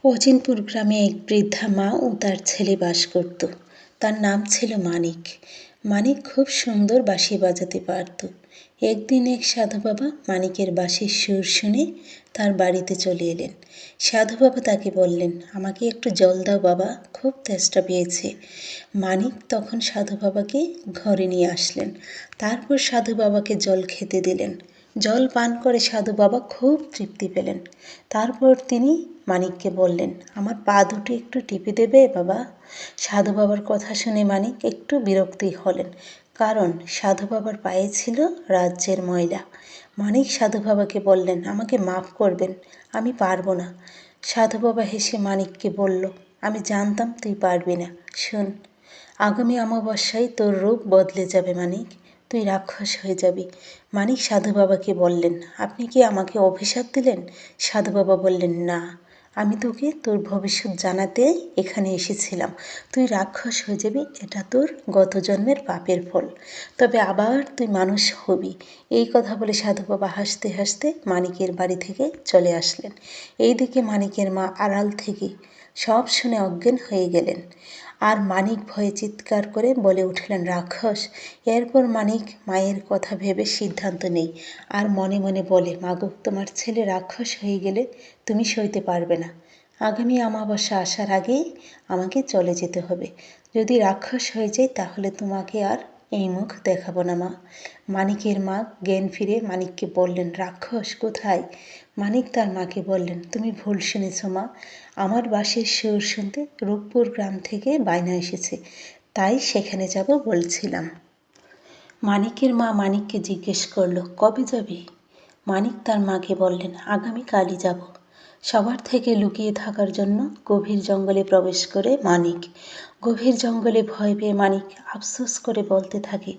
অচিনপুর গ্রামে এক বৃদ্ধা মা ও তার ছেলে বাস করত। তার নাম ছিল মানিক। মানিক খুব সুন্দর বাঁশি বাজাতে পারত। একদিন এক সাধু বাবা মানিকের বাঁশির সুর শুনে তার বাড়িতে চলে এলেন। সাধু বাবা তাকে বললেন, আমাকে একটু জল দাও বাবা, খুব তেষ্টা পেয়েছে। মানিক তখন সাধু বাবাকে ঘরে নিয়ে আসলেন। তারপর সাধু বাবাকে জল খেতে দিলেন। জল পান করে সাধু বাবা খুব তৃপ্তি পেলেন। তারপর তিনি মানিককে বললেন, আমার পা দুটো একটু টিপে দেবে বাবা? সাধু বাবার কথা শুনে মানিক একটু বিরক্তি হলেন, কারণ সাধু বাবার পায়ে ছিল রাজ্যের ময়লা। মানিক সাধু বাবাকে বললেন, আমাকে মাফ করবেন, আমি পারবো না। সাধু বাবা হেসে মানিককে বলল, আমি জানতাম তুই পারবি না। শোন, আগামী অমাবস্যায় তোর রূপ বদলে যাবে মানিক, তুই রাক্ষস হয়ে যাবি। মানিক সাধু বাবাকে বললেন, আপনি কি আমাকে অভিশাপ দিলেন? সাধু বাবা বললেন, না, আমি তোকে তোর ভবিষ্যৎ জানাতে এখানে এসেছিলাম। তুই রাক্ষস হয়ে যাবি, এটা তোর গত জন্মের পাপের ফল, তবে আবার তুই মানুষ হবি। এই কথা বলে সাধু বাবা হাসতে হাসতে মানিকের বাড়ি থেকে চলে আসলেন। এইদিকে মানিকের মা আড়াল থেকে সব শুনে অজ্ঞান হয়ে গেলেন, আর মানিক ভয়ে চিৎকার করে বলে উঠলেন, রাক্ষস। এরপর মানিক মায়ের কথা ভেবে সিদ্ধান্ত নেই, আর মনে মনে বলে, মাগো, তোমার ছেলে রাক্ষস হয়ে গেলে তুমি সইতে পারবে না। আগামী অমাবস্যা আসার আগেই আমাকে চলে যেতে হবে। যদি রাক্ষস হয়ে যায় তাহলে তোমাকে আর এই মুখ দেখাবো না মা। মানিকের মা জ্ঞান ফিরে মানিককে বললেন, রাক্ষস কোথায়? মানিক তার মাকে বললেন, তুমি ভুল শুনেছ মা, আমার বাঁশির সুর শুনতে রূপপুর গ্রাম থেকে বায়না এসেছে, তাই সেখানে যাব বলছিলাম। মানিকের মা মানিককে জিজ্ঞেস করলো, কবে যাবি? মানিক তার মাকে বললেন, আগামীকালই যাব। সবার থেকে লুকিয়ে থাকার জন্য গভীর জঙ্গলে প্রবেশ করে মানিক। গভীর জঙ্গলে ভয় পেয়ে মানিক আফসোস করে বলতে থাকে,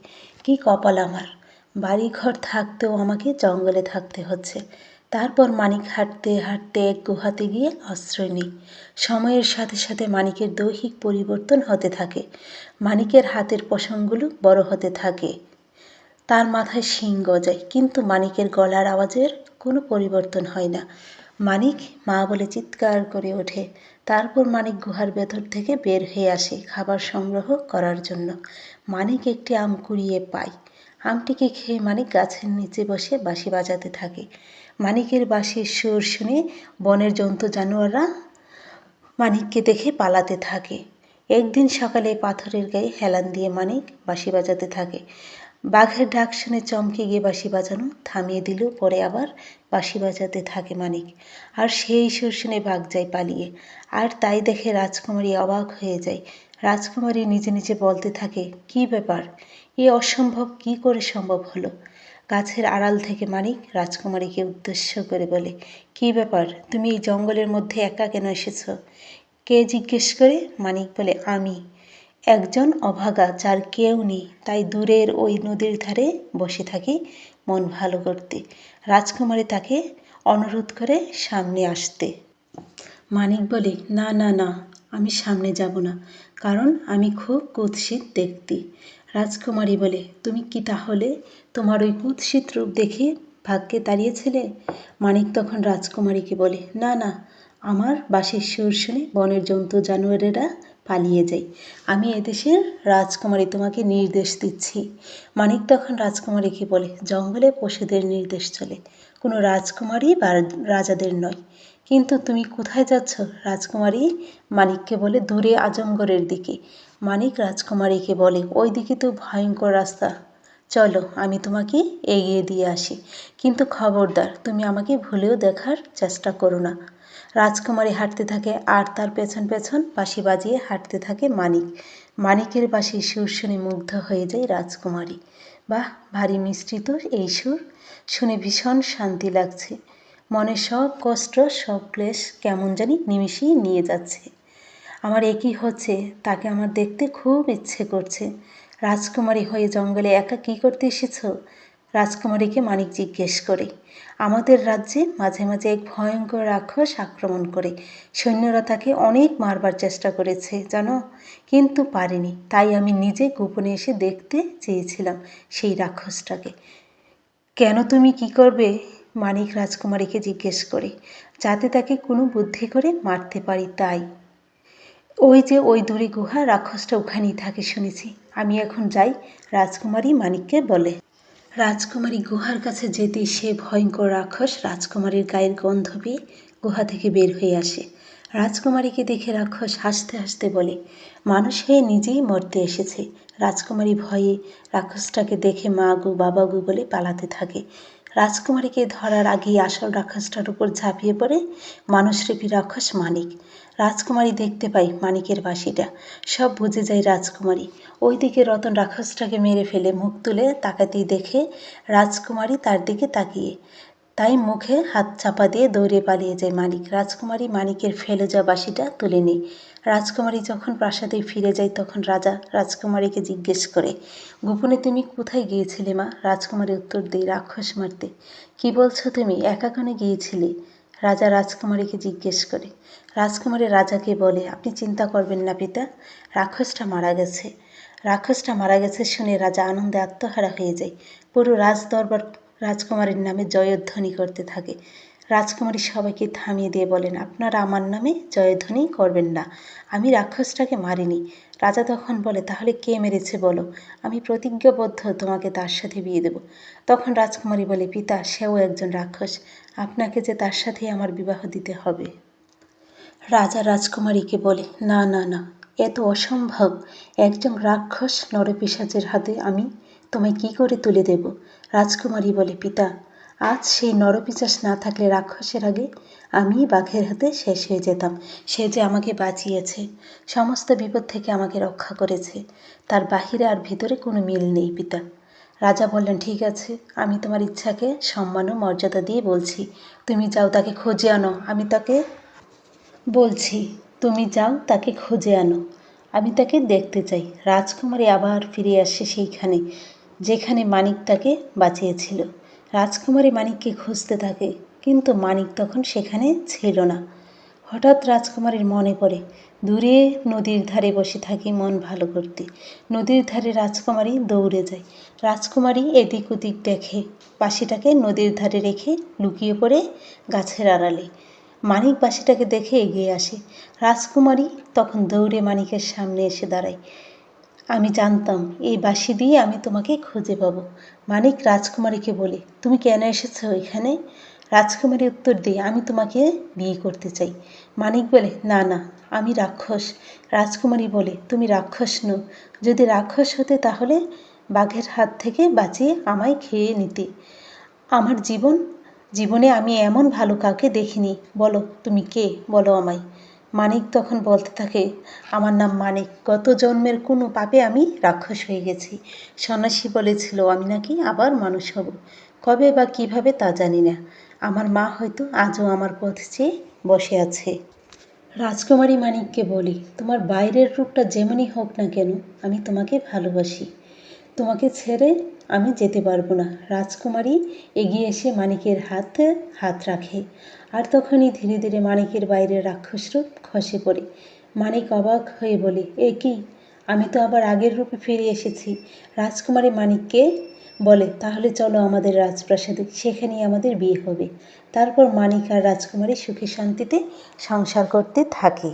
কি কপাল আমার, বাড়িঘর থাকতেও আমাকে জঙ্গলে থাকতে হচ্ছে। তারপর মানিক হাঁটতে হাঁটতে এক গুহাতে গিয়ে আশ্রয় নেই। সময়ের সাথে সাথে মানিকের দৈহিক পরিবর্তন হতে থাকে। মানিকের হাতের পশমগুলো বড় হতে থাকে, তার মাথায় শিং গজায়, কিন্তু মানিকের গলার আওয়াজের কোনো পরিবর্তন হয় না। মানিক মা বলে চিৎকার করে ওঠে। তারপর মানিক গুহার ভেতর থেকে বের হয়ে আসে খাবার সংগ্রহ করার জন্য। মানিক একটি আম কুড়িয়ে পায়। আমটিকে খেয়ে মানিক গাছের নিচে বসে বাঁশি বাজাতে থাকে। মানিকের বাঁশির সুর শুনে বনের জন্তু জানোয়াররা মানিককে দেখে পালাতে থাকে। একদিন সকালে পাথরের গায়ে হেলান দিয়ে মানিক বাঁশি বাজাতে থাকে। বাঘের ডাক শুনে চমকে গিয়ে বাঁশি বাজানো থামিয়ে দিল, পরে আবার বাঁশি বাজাতে থাকে মানিক। আর সেই সুর শুনে বাঘ যায় পালিয়ে। আর তাই দেখে রাজকুমারী অবাক হয়ে যায়। রাজকুমারী নিজে নিজে বলতে থাকে, কি ব্যাপার, এ অসম্ভব কি করে সম্ভব হলো? গাছের আড়াল থেকে মানিক রাজকুমারীকে উদ্দেশ্য করে বলে, কি ব্যাপার, তুমি এই জঙ্গলের মধ্যে একা কেন এসেছ? কে জিজ্ঞেস করে? মানিক বলে, আমি একজন অভাগা, যার কেউ নেই, তাই দূরের ওই নদীর ধারে বসে থাকি মন ভালো করতে। রাজকুমারী তাকে অনুরোধ করে সামনে আসতে। মানিক বলে, না না না, আমি সামনে যাব না, কারণ আমি খুব কুৎসিত দেখতে। রাজকুমারী বলে, তুমি কি তাহলে তোমার ওই কুৎসিত রূপ দেখে ভাগ্যে দাঁড়িয়েছিলে? মানিক তখন রাজকুমারীকে বলে, না না, আমার বাঁশির সুর শুনে বনের জন্তু জানোয়ারেরা পালিয়ে যায়। আমি এদেশের রাজকুমারী, তোমাকে নির্দেশ দিচ্ছি। মানিক তখন রাজকুমারীকে বলে, জঙ্গলে পশুদের নির্দেশ চলে, কোনো রাজকুমারী বা রাজাদের নয়। কিন্তু তুমি কোথায় যাচ্ছ? রাজকুমারী মানিককে বলে, দূরে আজমগড়ের দিকে। মানিক রাজকুমারীকে বলে, ওই দিকে তো ভয়ঙ্কর রাস্তা, চলো আমি তোমাকে এগিয়ে দিয়ে আসি, কিন্তু খবরদার তুমি আমাকে ভুলেও দেখার চেষ্টা করো না। রাজকুমারী হাঁটতে থাকে, আর তার পেছন পেছন বাঁশি বাজিয়ে হাঁটতে থাকে মানিক। মানিকের বাঁশির সুর শুনে মুগ্ধ হয়ে যায় রাজকুমারী। বাহ, ভারী মিষ্টি তো এই সুর, শুনে ভীষণ শান্তি লাগছে। মনের সব কষ্ট, সব ক্লেশ কেমন জানি নিমিষেই নিয়ে যাচ্ছে। আমার একই হচ্ছে, তাকে আমার দেখতে খুব ইচ্ছে করছে। রাজকুমারী হয়ে জঙ্গলে একা কী করতে এসেছ? রাজকুমারীকে মানিক জিজ্ঞেস করে। আমাদের রাজ্যে মাঝে মাঝে এক ভয়ঙ্কর রাক্ষস আক্রমণ করে। সৈন্যরা তাকে অনেক মারবার চেষ্টা করেছে জানো, কিন্তু পারেনি। তাই আমি নিজে গোপনে এসে দেখতে চেয়েছিলাম সেই রাক্ষসটাকে। কেন, তুমি কি করবে? মানিক রাজকুমারীকে জিজ্ঞেস করে, যাতে তাকে কোনো বুদ্ধি করে মারতে পারি তাই। ওই যে ওই দূরে গুহা, রাক্ষসটা ওখানেই থাকে শুনেছি, আমি এখন যাই, রাজকুমারী মানিককে বলে। রাজকুমারী গুহার কাছে যেতেই সে ভয়ঙ্কর রাক্ষস রাজকুমারীর গায়ের গন্ধ পেয়ে গুহা থেকে বের হয়ে আসে। রাজকুমারীকে দেখে রাক্ষস হাসতে হাসতে বলে, মানুষ হয়ে নিজেই মরতে এসেছে। রাজকুমারী ভয়ে রাক্ষসটাকে দেখে মা গো বাবা গো বলে পালাতে থাকে। রাজকুমারীকে ধরার আগেই আসল রাক্ষসটার উপর ঝাঁপিয়ে পড়ে মানুষরূপী রাক্ষস মানিক। রাজকুমারী দেখতে পায় মানিকের বাঁশিটা, সব বুঝে যায় রাজকুমারী। ওইদিকে রতন রাক্ষসটাকে মেরে ফেলে মুখ তুলে তাকাতেই দেখে রাজকুমারী তার দিকে তাকিয়ে, তাই মুখে হাত চাপা দিয়ে দৌড়ে পালিয়ে যায় মানিক। রাজকুমারী মানিকের ফেলে যাওয়া বাঁশিটা তুলে নেয়। রাজকুমারী যখন প্রাসাদে ফিরে যায় তখন রাজা রাজকুমারীকে জিজ্ঞেস করে, গোপনে তুমি কোথায় গিয়েছিলে মা? রাজকুমারী উত্তর দেয়, রাক্ষস মারতে। কি বলছো তুমি, একা কেন গিয়েছিলে? রাজা রাজকুমারীকে জিজ্ঞেস করে। রাজকুমারী রাজাকে বলে, আপনি চিন্তা করবেন না পিতা, রাক্ষসটা মারা গেছে। রাক্ষসটা মারা গেছে শুনে রাজা আনন্দে আত্মহারা হয়ে যায়। পুরো রাজদরবার রাজকুমারীর নামে জয়ধ্বনি করতে থাকে। রাজকুমারী সবাইকে থামিয়ে দিয়ে বলেন, আপনারা আমার নামে জয়ধ্বনি করবেন না, আমি রাক্ষসটাকে মারিনি। রাজা তখন বলে, তাহলে কে মেরেছে বলো, আমি প্রতিজ্ঞাবদ্ধ তোমাকে তার সাথে বিয়ে দেব। তখন রাজকুমারী বলে, পিতা সেও একজন রাক্ষস, আপনাকে যে তার সাথে আমার বিবাহ দিতে হবে। রাজা রাজকুমারীকে বলে, না না না, এ তো অসম্ভব, একজন রাক্ষস নরপিশাচের হাতে আমি তোমায় কি করে তুলে দেব? রাজকুমারী বলে, পিতা আজ সেই নরপিশাচ না থাকলে রাক্ষসের আগে আমি বাঘের হাতে শেষ হয়ে যেতাম। সে যে আমাকে বাঁচিয়েছে, সমস্ত বিপদ থেকে আমাকে রক্ষা করেছে, তার বাহিরে আর ভিতরে কোনো মিল নেই পিতা। রাজা বললেন, ঠিক আছে, আমি তোমার ইচ্ছাকে সম্মান ও মর্যাদা দিয়ে বলছি, তুমি যাও তাকে খুঁজে আনো, তুমি যাও তাকে খুঁজে আনো, আমি তাকে দেখতে চাই। রাজকুমারী আবার ফিরে আসে সেইখানে যেখানে মানিক তাকে বাঁচিয়েছিল। রাজকুমারী মানিককে খুঁজতে থাকে, কিন্তু মানিক তখন সেখানে ছিল না। হঠাৎ রাজকুমারীর মনে পড়ে, দূরে নদীর ধারে বসে থাকি মন ভালো করতে। নদীর ধারে রাজকুমারী দৌড়ে যায়। রাজকুমারী এদিক ওদিক দেখে, বাঁশিটাকে নদীর ধারে রেখে লুকিয়ে পড়ে গাছের আড়ালে। মানিক বাঁশিটাকে দেখে এগিয়ে আসে। রাজকুমারী তখন দৌড়ে মানিকের সামনে এসে দাঁড়ায়। আমি জানতাম এই বাঁশি দিয়ে আমি তোমাকে খুঁজে পাবো। মানিক রাজকুমারীকে বলে, তুমি কেন এসেছো এখানে? রাজকুমারী উত্তর দিয়ে, আমি তোমাকে বিয়ে করতে চাই। মানিক বলে, না না, আমি রাক্ষস। রাজকুমারী বলে, তুমি রাক্ষস নও, যদি রাক্ষস হতে তাহলে বাঘের হাত থেকে বাঁচিয়ে আমায় খেয়ে নিতে। আমার জীবনে আমি এমন ভালো কাউকে দেখিনি, বলো তুমি কে, বলো আমায়। মানিক তখন বলতে থাকে, আমার নাম মানিক, গত জন্মের কোনো পাপে আমি রাক্ষস হয়ে গেছি। সন্ন্যাসী বলেছিল আমি নাকি আবার মানুষ হব, কবে বা কিভাবে তা জানি না। আমার মা হয়তো আজও আমার পথ চেয়ে বসে আছে। রাজকুমারী মানিককে বলি, তোমার বাইরের রূপটা যেমনই হোক না কেন, আমি তোমাকে ভালোবাসি, তোমাকে ছেড়ে আমি যেতে পারবো না। রাজকুমারী এগিয়ে এসে মানিকের হাতে হাত রাখে, আর তখনই ধীরে ধীরে মানিকের বাইরের রাক্ষস রূপ খসে পড়ে। মানিক অবাক হয়ে বলে, এ কি, আমি তো আবার আগের রূপে ফিরে এসেছি। রাজকুমারী মানিককে বলে, তাহলে চলো আমাদের রাজপ্রাসাদে, সেখানেই আমাদের বিয়ে হবে। তারপর মানিক আর রাজকুমারী সুখে শান্তিতে সংসার করতে থাকে।